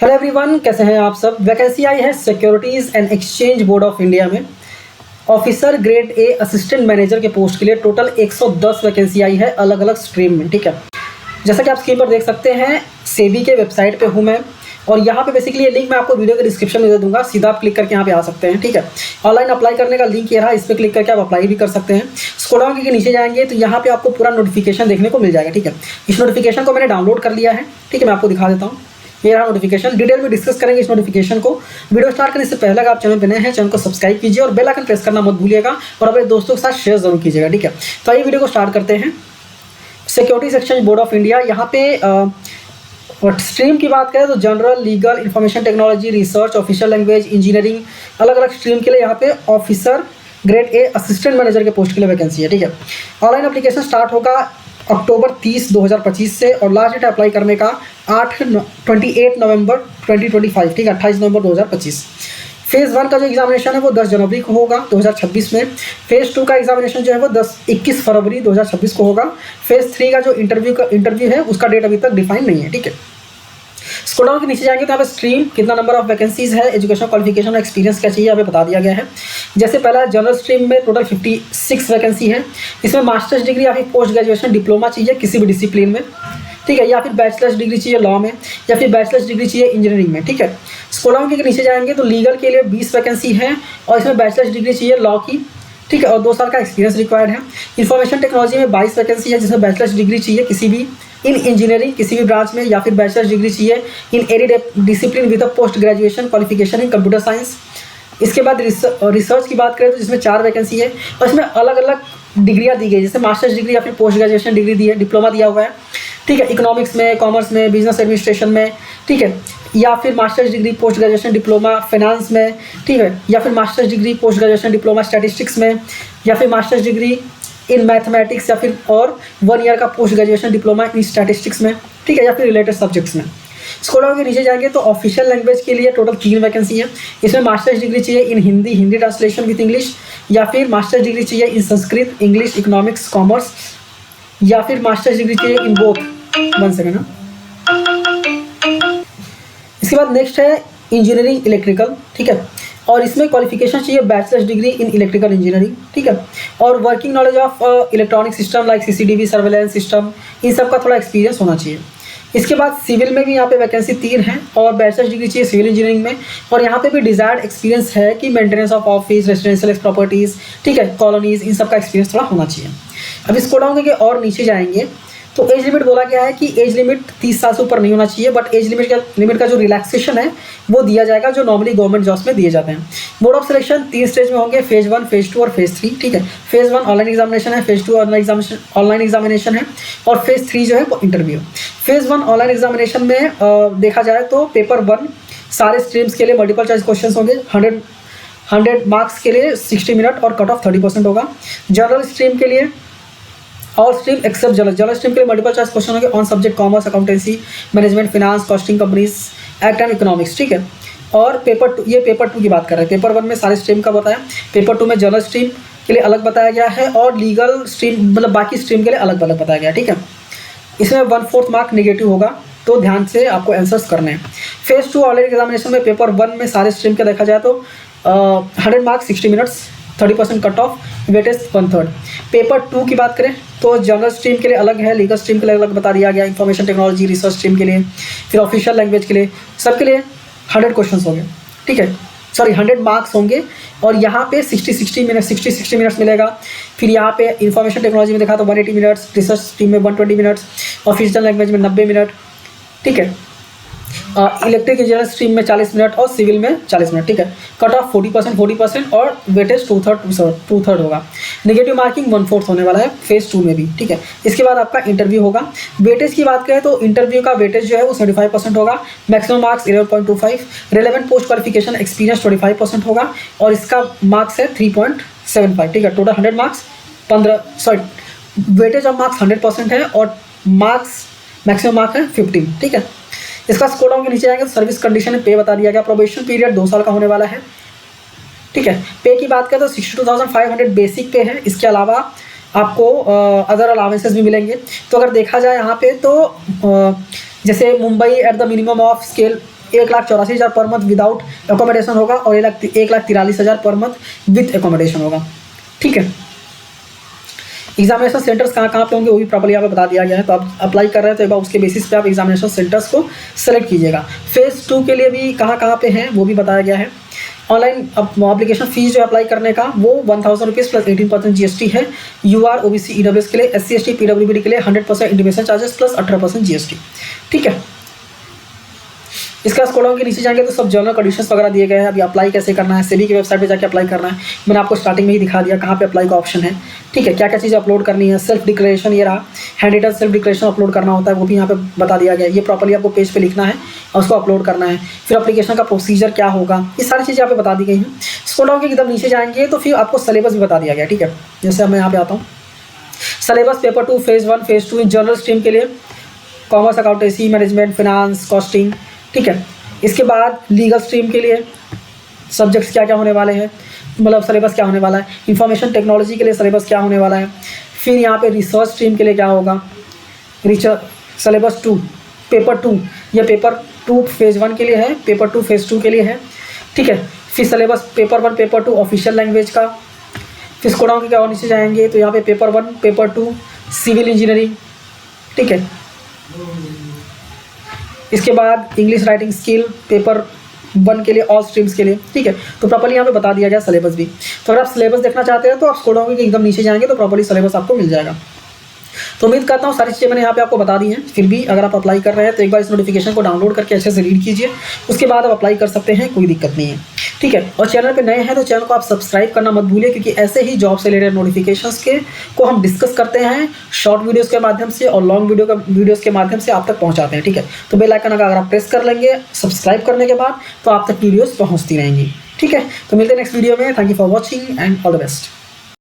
Hello everyone, कैसे हैं आप सब। वैकेंसी आई है securities and exchange board of India में officer grade A assistant manager के पोस्ट के लिए टोटल 110 वैकेंसी आई है अलग अलग स्ट्रीम में। ठीक है, जैसा कि आप स्क्रीन पर देख सकते हैं, सेबी के वेबसाइट पे हूँ मैं और यहाँ पे बेसिकली ये लिंक मैं आपको वीडियो के डिस्क्रिप्शन में दे दूंगा, सीधा आप क्लिक करके यहाँ पे आ सकते हैं। ठीक है, ऑनलाइन अप्लाई करने का लिंक ये रहा, इस पर क्लिक करके आप अप्लाई भी कर सकते हैं। स्क्रॉल डाउन करके नीचे जाएंगे तो यहाँ पे आपको पूरा नोटिफिकेशन देखने को मिल जाएगा। ठीक है, इस नोटिफिकेशन को मैंने डाउनलोड कर लिया है। ठीक है, मैं आपको दिखा देता हूँ। ये रहा नोटिफिकेशन, डिटेल में डिस्कस करेंगे इस नोटिफिकेशन को। वीडियो स्टार्ट करने से पहले अगर आप चैनल पर नए हैं, चैनल को सब्सक्राइब कीजिए और बेल आइकन प्रेस करना मत भूलिएगा और अपने दोस्तों के साथ शेयर जरूर कीजिएगा। ठीक है, तो आइए वीडियो को स्टार्ट करते हैं। Securities exchange board of India, यहाँ पे स्ट्रीम की बात करें तो general, legal, information technology, research, official language, engineering, अलग अलग स्ट्रीम के लिए यहाँ पे officer grade A assistant manager के पोस्ट के लिए वैकेंसी है। ठीक है, ऑनलाइन एप्लीकेशन स्टार्ट होगा अक्टूबर 30, 2025 से और लास्ट डेट अप्लाई करने का 28 नवंबर 2025। ठीक है, 28 नवंबर 2025। फेज़ 1 का जो एग्जामिनेशन है वो 10 जनवरी को होगा 2026 में। फेज़ 2 का एग्जामिनेशन जो है वो 21 फरवरी 2026 को होगा। फेज़ 3 का जो इंटरव्यू है उसका डेट अभी तक डिफाइन नहीं है। ठीक है, स्क्रॉल डाउन के नीचे जाएंगे तो यहाँ पे स्ट्रीम, कितना नंबर ऑफ वैकेंसीज है, एजुकेशन क्वालिफिकेशन, एक्सपीरियंस क्या चाहिए, यहाँ पे बता दिया गया है। जैसे पहला जनरल स्ट्रीम में टोटल 56 वैकेंसी है। इसमें मास्टर्स डिग्री या फिर पोस्ट ग्रेजुएशन डिप्लोमा चाहिए किसी भी डिसिप्लिन में। ठीक है, या फिर बैचलर्स डिग्री चाहिए लॉ में या फिर बैचलर्स डिग्री चाहिए इंजीनियरिंग में। ठीक है, स्क्रॉल डाउन के नीचे जाएंगे तो लीगल के लिए 20 वैकेंसी है और इसमें बैचलर्स डिग्री चाहिए लॉ की। ठीक है, और 2 साल का एक्सपीरियंस रिक्वायर्ड है। इन्फॉर्मेशन टेक्नोलॉजी में 22 वैकेंसी है जिसमें बैचलर्स डिग्री चाहिए किसी भी इन इंजीनियरिंग किसी भी ब्रांच में या फिर बैचलर्स डिग्री चाहिए in any discipline with a post graduation qualification in computer science. इसके बाद रिसर्च की बात करें तो जिसमें 4 वैकेंसी है और इसमें अलग अलग डिग्रियाँ दी गई, जैसे मास्टर्स डिग्री या फिर पोस्ट ग्रेजुएशन डिग्री दी है, डिप्लोमा दिया हुआ है। ठीक है, इकोनॉमिक्स में, कॉमर्स में, बिजनेस एडमिनिस्ट्रेशन में। ठीक है, या फिर masters degree post graduation diploma finance में। ठीक है, या फिर masters degree post graduation diploma statistics में या फिर मास्टर्स डिग्री इन मैथमेटिक्स या फिर और 1 ईयर का post graduation diploma in statistics में। ठीक है, या फिर रिलेटेड सब्जेक्ट्स में। स्क्रॉल डाउन के नीचे जाएंगे तो ऑफिशियल लैंग्वेज के लिए टोटल 3 वैकेंसी है। इसमें मास्टर्स डिग्री चाहिए इन हिंदी ट्रांसलेशन विद इंग्लिश या फिर मास्टर्स डिग्री चाहिए इन संस्कृत, इंग्लिश, इकोनॉमिक्स, कॉमर्स या फिर मास्टर्स डिग्री चाहिए इन बोथ। 1 सेकेंड ना। इसके बाद नेक्स्ट है इंजीनियरिंग इलेक्ट्रिकल। ठीक है, और इसमें क्वालिफिकेशन चाहिए bachelors degree in electrical engineering. ठीक है, और working knowledge of electronic system like CCTV, surveillance system, इन सब का थोड़ा एक्सपीरियंस होना चाहिए। इसके बाद सिविल में भी यहाँ पे वैकेंसी 3 है और बैचलर्स डिग्री चाहिए सिविल इंजीनियरिंग में और यहाँ पे भी डिजायर्ड एक्सपीरियंस है कि maintenance of office, residential properties, ठीक है, कॉलोनीज, इन सब का एक्सपीरियंस थोड़ा होना चाहिए। अब इसको डाउन करके और नीचे जाएंगे तो एज लिमिट बोला गया है कि एज लिमिट 30 साल से ऊपर नहीं होना चाहिए, बट एज लिमिट का जो रिलैक्सेशन है वो दिया जाएगा जो नॉर्मली गवर्नमेंट जॉब्स में दिए जाते हैं। मोड ऑफ सिलेक्शन 3 स्टेज में होंगे, फेज़ 1, फेज़ 2 और फेज़ 3। ठीक है, फेज़ 1 ऑनलाइन एग्जामिनेशन है, फेज़ 2 ऑनलाइन एग्जामिनेशन है और फेज़ 3 जो है वो इंटरव्यू। फेज़ 1 ऑनलाइन एग्जामिनेशन में देखा जाए तो पेपर 1 सारे स्ट्रीम्स के लिए मल्टीपल चॉइस क्वेश्चन होंगे। 100 मार्क्स के लिए 60 मिनट और कट ऑफ 30% होगा। जनरल स्ट्रीम के लिए all stream except general stream के लिए मल्टीपल चॉइस क्वेश्चन होंगे on subject commerce, accountancy, management, finance, costing, companies, act and economics. ठीक है, और पेपर 2 की बात कर रहे हैं। पेपर 1 में सारे स्ट्रीम का बताया, पेपर 2 में जनरल स्ट्रीम के लिए अलग बताया गया है और लीगल स्ट्रीम मतलब बाकी स्ट्रीम के लिए अलग अलग बताया गया। ठीक है, इसमें 1/4 मार्क नेगेटिव होगा, तो ध्यान से आपको आंसर्स करने हैं। फेज़ 2 ऑनलाइन एग्जामिनेशन में पेपर 1 में सारे स्ट्रीम का देखा जाए तो 100 marks 60 minutes, 30% cut off, weightage 1/3। Paper 2 की बात करें तो जनरल स्ट्रीम के लिए अलग है, लीगल स्ट्रीम के लिए अलग बता दिया गया, इंफॉर्मेशन टेक्नोलॉजी, रिसर्च स्ट्रीम के लिए, फिर ऑफिशियल लैंग्वेज के लिए, सबके लिए 100 क्वेश्चन होंगे। ठीक है, 100 मार्क्स होंगे और यहाँ पे 60 मिनट्स मिलेगा। फिर यहाँ पे इंफॉर्मेशन टेक्नोलॉजी में देखा तो 180 मिनट्स, रिसर्च स्ट्रीम में 120 मिनट्स, ऑफिशियल लैंग्वेज में 90 मिनट। ठीक है, इलेक्ट्रिक इंजीनियर स्ट्रीम में 40 मिनट और सिविल में 40 मिनट। ठीक है, कट ऑफ 40% और वेटेज 2/3 होगा। नेगेटिव मार्किंग 1/4 होने वाला है फेज़ 2 में भी। ठीक है, इसके बाद आपका इंटरव्यू होगा। वेटेज की बात करें तो इंटरव्यू का वेटेज जो है वो 75% होगा, maximum marks 11.25, relevant post qualification experience 25% होगा और इसका मार्क्स है 3.75। ठीक है, total 100 marks weightage of marks 100% है और मार्क्स मैक्सिमम मार्क है 15। ठीक है, इसका स्कोर डाउन के नीचे आएंगे तो सर्विस कंडीशन में पे बता दिया गया, प्रोबेशन पीरियड 2 साल का होने वाला है। ठीक है, पे की बात करें तो 62,500 बेसिक पे है, इसके अलावा आपको अदर अलावेंसेस भी मिलेंगे। तो अगर देखा जाए यहाँ पे तो जैसे Mumbai at the minimum of scale 1,84,000 per month without accommodation होगा और 1,43,000 पर मंथ विथ एकोमोडेशन होगा। ठीक है, एग्जामिनेशन सेंटर्स कहाँ कहाँ पे होंगे वो भी प्रॉपर्ली यहाँ पे बता दिया गया है। तो आप अप्लाई कर रहे हैं तो एक बार उसके बेसिस पे आप एग्जामिनेशन सेंटर्स को सेलेक्ट कीजिएगा। फेज़ 2 के लिए भी कहाँ कहाँ पे हैं वो भी बताया गया है। ऑनलाइन एप्लीकेशन फीस जो अप्लाई करने का वो 1,000 रुपीज़ प्लस 18% GST है। UR OBC EWS के लिए, SC ST PWBD के लिए 100% इंटीमेशन चार्जेस प्लस 18% GST। ठीक है, इसका स्क्रॉल डाउन के नीचे जाएंगे तो सब जनरल कंडीशंस वगैरह दिए गए हैं। अभी अप्लाई कैसे करना है, सेबी की वेबसाइट पे जाके अप्लाई करना है। मैंने आपको स्टार्टिंग में ही दिखा दिया कहाँ पे अप्लाई का ऑप्शन है। ठीक है, क्या क्या चीज़ें अपलोड करनी है, सेल्फ डिक्लेरेशन ये रहा, hand written self declaration upload करना होता है वो भी यहाँ पे बता दिया गया है। ये प्रॉपर्ली आपको पेज पे लिखना है और उसको अपलोड करना है। फिर एप्लीकेशन का प्रोसीजर क्या होगा, ये सारी चीज़ें यहाँ पे बता दी गई हैं। स्क्रॉल डाउन के एकदम नीचे जाएंगे तो फिर आपको सिलेबस भी बता दिया गया। ठीक है, जैसे मैं यहाँ पे आता हूँ, syllabus paper 2 phase 1 phase 2 in general stream के लिए commerce, accountancy, management, finance, costing. ठीक है, इसके बाद लीगल स्ट्रीम के लिए सब्जेक्ट्स क्या क्या होने वाले हैं, मतलब सिलेबस क्या होने वाला है। इंफॉर्मेशन टेक्नोलॉजी के लिए सिलेबस क्या होने वाला है। फिर यहाँ पे रिसर्च स्ट्रीम के लिए क्या होगा, रिसर्च सिलेबस 2 पेपर 2, यह पेपर 2 फेज़ 1 के लिए है, पेपर 2 फेज़ 2 के लिए है। ठीक है, फिर syllabus paper 1 paper 2 official language का। फिर स्क्रॉल डाउन के क्या और नीचे जाएंगे तो यहाँ पे पेपर 1 पेपर 2 सिविल इंजीनियरिंग। ठीक है, इसके बाद इंग्लिश राइटिंग स्किल पेपर 1 के लिए ऑल स्ट्रीम्स के लिए। ठीक है, तो प्रॉपर्ली यहाँ पे बता दिया गया सिलेबस भी। तो अगर आप सिलेबस देखना चाहते हैं तो आप स्क्रॉल डाउन के एकदम नीचे जाएंगे तो प्रॉपर्ली सिलेबस आपको मिल जाएगा। तो उम्मीद करता हूँ सारी चीज़ें मैंने यहाँ पे आपको बता दी हैं। फिर भी अगर आप अप्लाई कर रहे हैं तो एक बार इस नोटिफिकेशन को डाउनलोड करके अच्छे से रीड कीजिए, उसके बाद आप अप्लाई कर सकते हैं, कोई दिक्कत नहीं है। ठीक है, और चैनल पे नए हैं तो चैनल को आप सब्सक्राइब करना मत भूलिए, क्योंकि ऐसे ही जॉब से रिलेटेड नोटिफिकेशंस के को हम डिस्कस करते हैं शॉर्ट वीडियोस के माध्यम से और लॉन्ग वीडियोस के माध्यम से आप तक पहुंचाते हैं। ठीक है, तो बेल आइकन अगर आप प्रेस कर लेंगे सब्सक्राइब करने के बाद तो आप तक वीडियोस पहुंचती रहेंगी। ठीक है, तो मिलते हैं नेक्स्ट वीडियो में। Thank you for watching and all the best.